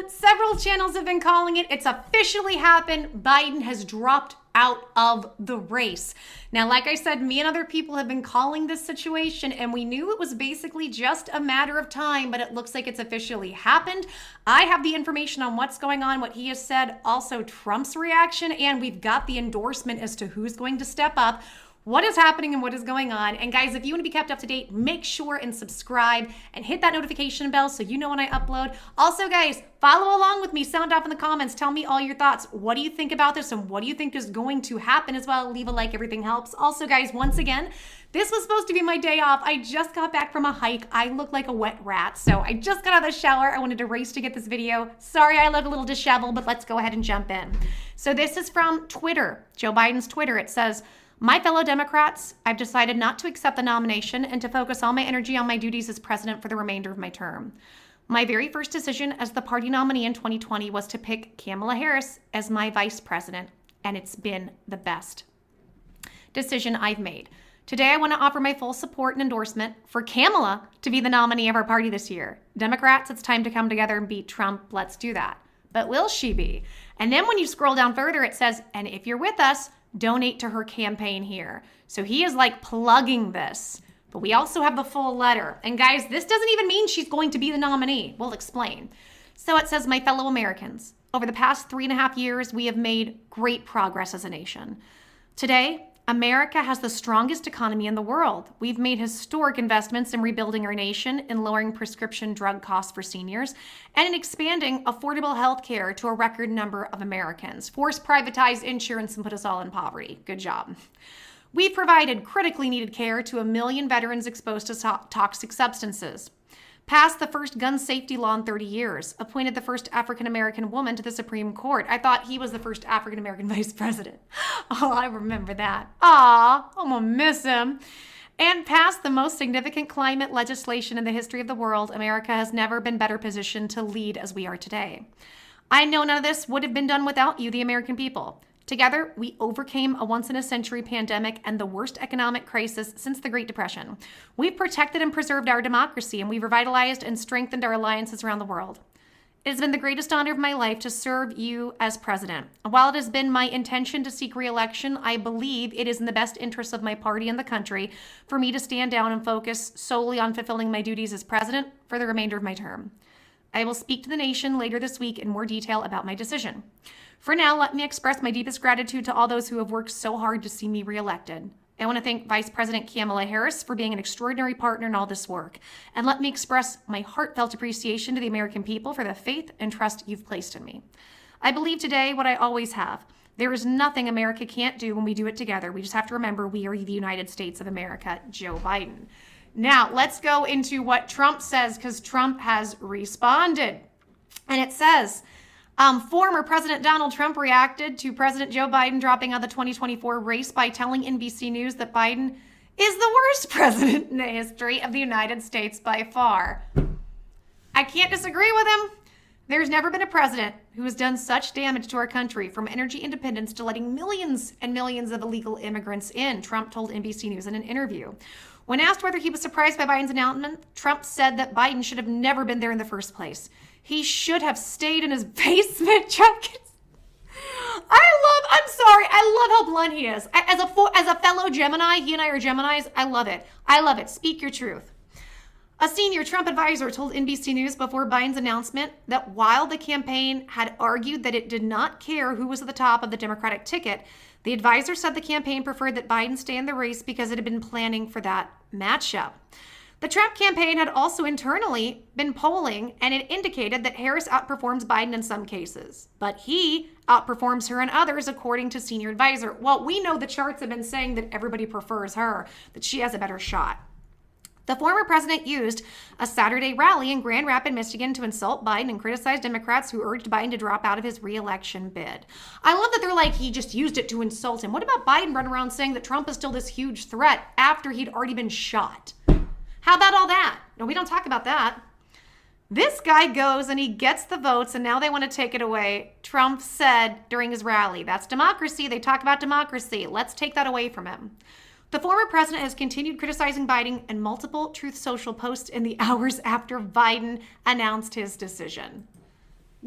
Several channels have been calling it. It's officially happened. Biden has dropped out of the race. Now, like I said, me and other people have been calling this situation, and we knew it was basically just a matter of time, but it looks like it's officially happened. I have the information on what's going on, what he has said, also Trump's reaction, and we've got the endorsement as to who's going to step up, what is happening and what is going on. And guys, if you want to be kept up to date, make sure and subscribe and hit that notification bell so you know when I upload. Also, guys, follow along with me. Sound off in the comments. Tell me all your thoughts. What do you think about this and what do you think is going to happen as well? Leave a like. Everything helps. Also, guys, once again, this was supposed to be my day off. I just got back from a hike. I look like a wet rat. So I just got out of the shower. I wanted to race to get this video. Sorry, I look a little disheveled, but let's go ahead and jump in. So this is from Twitter, Joe Biden's Twitter. It says, "My fellow Democrats, I've decided not to accept the nomination and to focus all my energy on my duties as president for the remainder of my term. My very first decision as the party nominee in 2020 was to pick Kamala Harris as my vice president, and it's been the best decision I've made. Today, I want to offer my full support and endorsement for Kamala to be the nominee of our party this year. Democrats, it's time to come together and beat Trump. Let's do that. But will she be?" And then when you scroll down further, it says, "And if you're with us, donate to her campaign here." So he is like plugging this, but we also have the full letter. And guys, this doesn't even mean she's going to be the nominee. We'll explain. So it says, "My fellow Americans, over the past 3.5 years, we have made great progress as a nation. Today, America has the strongest economy in the world. We've made historic investments in rebuilding our nation, in lowering prescription drug costs for seniors, and in expanding affordable health care to a record number of Americans. Forced privatized insurance and put us all in poverty. Good job. We've provided critically needed care to 1 million veterans exposed to toxic substances. Passed the first gun safety law in 30 years. Appointed the first African-American woman to the Supreme Court." I thought he was the first African-American vice president. Oh, I remember that. Aw, I'm gonna miss him. "And passed the most significant climate legislation in the history of the world. America has never been better positioned to lead as we are today. I know none of this would have been done without you, the American people. Together, we overcame a once-in-a-century pandemic and the worst economic crisis since the Great Depression. We've protected and preserved our democracy, and we've revitalized and strengthened our alliances around the world. It has been the greatest honor of my life to serve you as president. While it has been my intention to seek re-election, I believe it is in the best interest of my party and the country for me to stand down and focus solely on fulfilling my duties as president for the remainder of my term. I will speak to the nation later this week in more detail about my decision. For now, let me express my deepest gratitude to all those who have worked so hard to see me reelected. I want to thank Vice President Kamala Harris for being an extraordinary partner in all this work. And let me express my heartfelt appreciation to the American people for the faith and trust you've placed in me. I believe today what I always have. There is nothing America can't do when we do it together. We just have to remember we are the United States of America." Joe Biden. Now, let's go into what Trump says, because Trump has responded. And it says, former President Donald Trump reacted to President Joe Biden dropping out of the 2024 race by telling NBC News that Biden is the worst president in the history of the United States by far. I can't disagree with him. There's never been a president who has done such damage to our country, from energy independence to letting millions and millions of illegal immigrants in, Trump told NBC News in an interview. When asked whether he was surprised by Biden's announcement, Trump said that Biden should have never been there in the first place. He should have stayed in his basement. Trump gets... I'm sorry. I love how blunt he is. As a fellow Gemini, he and I are Geminis. I love it. I love it. Speak your truth. A senior Trump advisor told NBC News before Biden's announcement that while the campaign had argued that it did not care who was at the top of the Democratic ticket, the advisor said the campaign preferred that Biden stay in the race because it had been planning for that matchup. The Trump campaign had also internally been polling, and it indicated that Harris outperforms Biden in some cases, but he outperforms her in others, according to senior advisor. Well, we know the charts have been saying that everybody prefers her, that she has a better shot. The former president used a Saturday rally in Grand Rapids, Michigan to insult Biden and criticize Democrats who urged Biden to drop out of his re-election bid. I love that they're like, he just used it to insult him. What about Biden running around saying that Trump is still this huge threat after he'd already been shot? How about all that? No, we don't talk about that. This guy goes and he gets the votes, and now they want to take it away. Trump said during his rally, that's democracy. They talk about democracy. Let's take that away from him. The former president has continued criticizing Biden in multiple Truth Social posts in the hours after Biden announced his decision.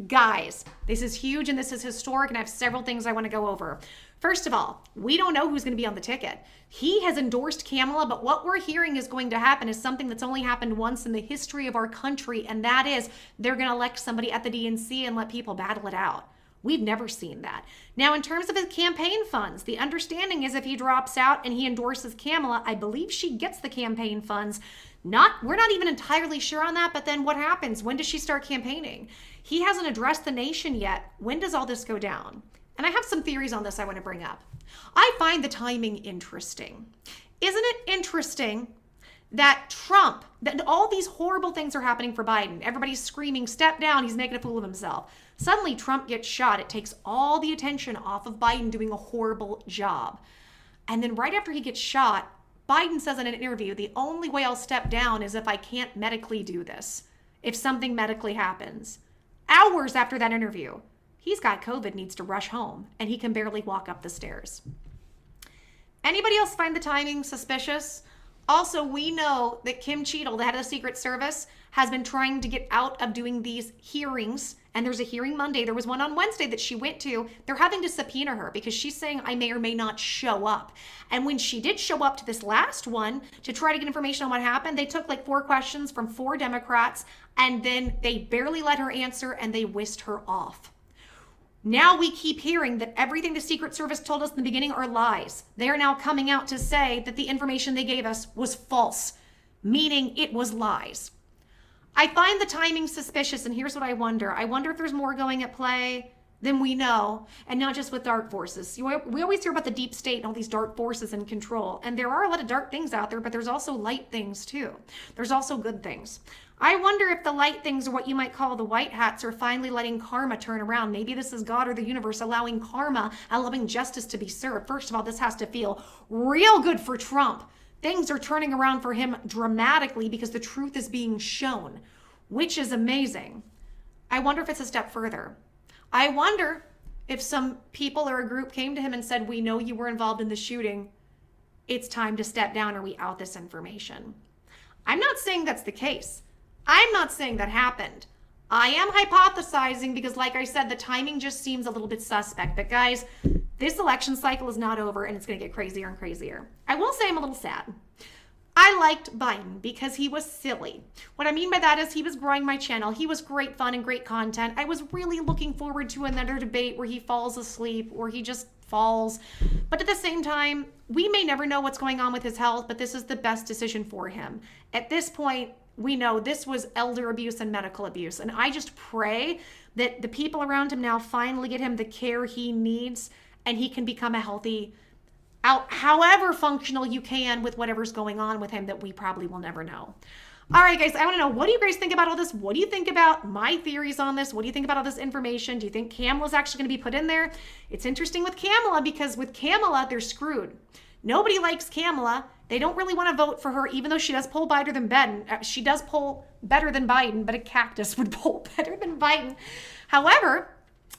Guys, this is huge and this is historic, and I have several things I want to go over. First of all, we don't know who's going to be on the ticket. He has endorsed Kamala, but what we're hearing is going to happen is something that's only happened once in the history of our country, and that is they're going to elect somebody at the DNC and let people battle it out. We've never seen that. Now, in terms of his campaign funds, the understanding is if he drops out and he endorses Kamala, I believe she gets the campaign funds. We're not even entirely sure on that, but then what happens? When does she start campaigning? He hasn't addressed the nation yet. When does all this go down? And I have some theories on this I want to bring up. I find the timing interesting. Isn't it interesting that Trump, that all these horrible things are happening for Biden? Everybody's screaming, step down, he's making a fool of himself. Suddenly Trump gets shot. It takes all the attention off of Biden doing a horrible job. And then right after he gets shot, Biden says in an interview, the only way I'll step down is if I can't medically do this, if something medically happens. Hours after that interview, he's got COVID, needs to rush home, and he can barely walk up the stairs. Anybody else find the timing suspicious? Also, we know that Kim Cheadle, the head of the Secret Service, has been trying to get out of doing these hearings. And there's a hearing Monday. There was one on Wednesday that she went to. They're having to subpoena her because she's saying I may or may not show up. And when she did show up to this last one to try to get information on what happened, they took like 4 questions from 4 Democrats, and then they barely let her answer and they whisked her off. Now we keep hearing that everything the Secret Service told us in the beginning are lies. They are now coming out to say that the information they gave us was false, meaning it was lies. I find the timing suspicious, and here's what I wonder. I wonder if there's more going at play than we know, and not just with dark forces. We always hear about the deep state and all these dark forces in control, and there are a lot of dark things out there, but there's also light things too. There's also good things. I wonder if the light things, or what you might call the white hats, are finally letting karma turn around. Maybe this is God or the universe allowing karma, allowing justice to be served. First of all, this has to feel real good for Trump. Things are turning around for him dramatically because the truth is being shown, which is amazing. I wonder if it's a step further. I wonder if some people or a group came to him and said, we know you were involved in the shooting. It's time to step down or we out this information. I'm not saying that's the case. I'm not saying that happened. I am hypothesizing because, like I said, the timing just seems a little bit suspect. But guys, this election cycle is not over and it's going to get crazier and crazier. I will say I'm a little sad. I liked Biden because he was silly. What I mean by that is he was growing my channel. He was great fun and great content. I was really looking forward to another debate where he falls asleep or he just falls. But at the same time, we may never know what's going on with his health, but this is the best decision for him. At this point, we know this was elder abuse and medical abuse. And I just pray that the people around him now finally get him the care he needs and he can become a healthy, however functional you can with whatever's going on with him that we probably will never know. All right, guys, I want to know, what do you guys think about all this? What do you think about my theories on this? What do you think about all this information? Do you think Kamala's actually going to be put in there? It's interesting with Kamala because with Kamala, they're screwed. Nobody likes Kamala. They don't really want to vote for her, even though she does poll better than Biden. She does poll better than Biden, but a cactus would poll better than Biden. However,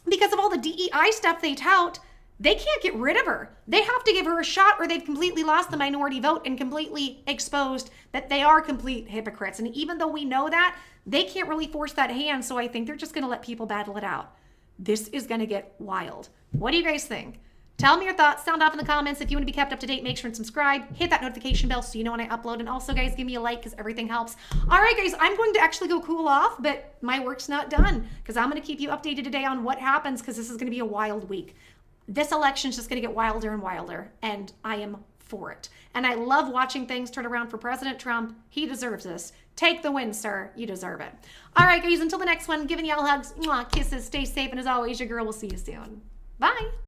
because of all the DEI stuff they tout, they can't get rid of her. They have to give her a shot or they've completely lost the minority vote and completely exposed that they are complete hypocrites. And even though we know that, they can't really force that hand. So I think they're just going to let people battle it out. This is going to get wild. What do you guys think? Tell me your thoughts. Sound off in the comments. If you want to be kept up to date, make sure and subscribe. Hit that notification bell so you know when I upload. And also, guys, give me a like because everything helps. All right, guys, I'm going to actually go cool off, but my work's not done because I'm going to keep you updated today on what happens because this is going to be a wild week. This election's just going to get wilder and wilder, and I am for it. And I love watching things turn around for President Trump. He deserves this. Take the win, sir. You deserve it. All right, guys, until the next one, giving y'all hugs, mwah, kisses, stay safe, and as always, your girl will see you soon. Bye.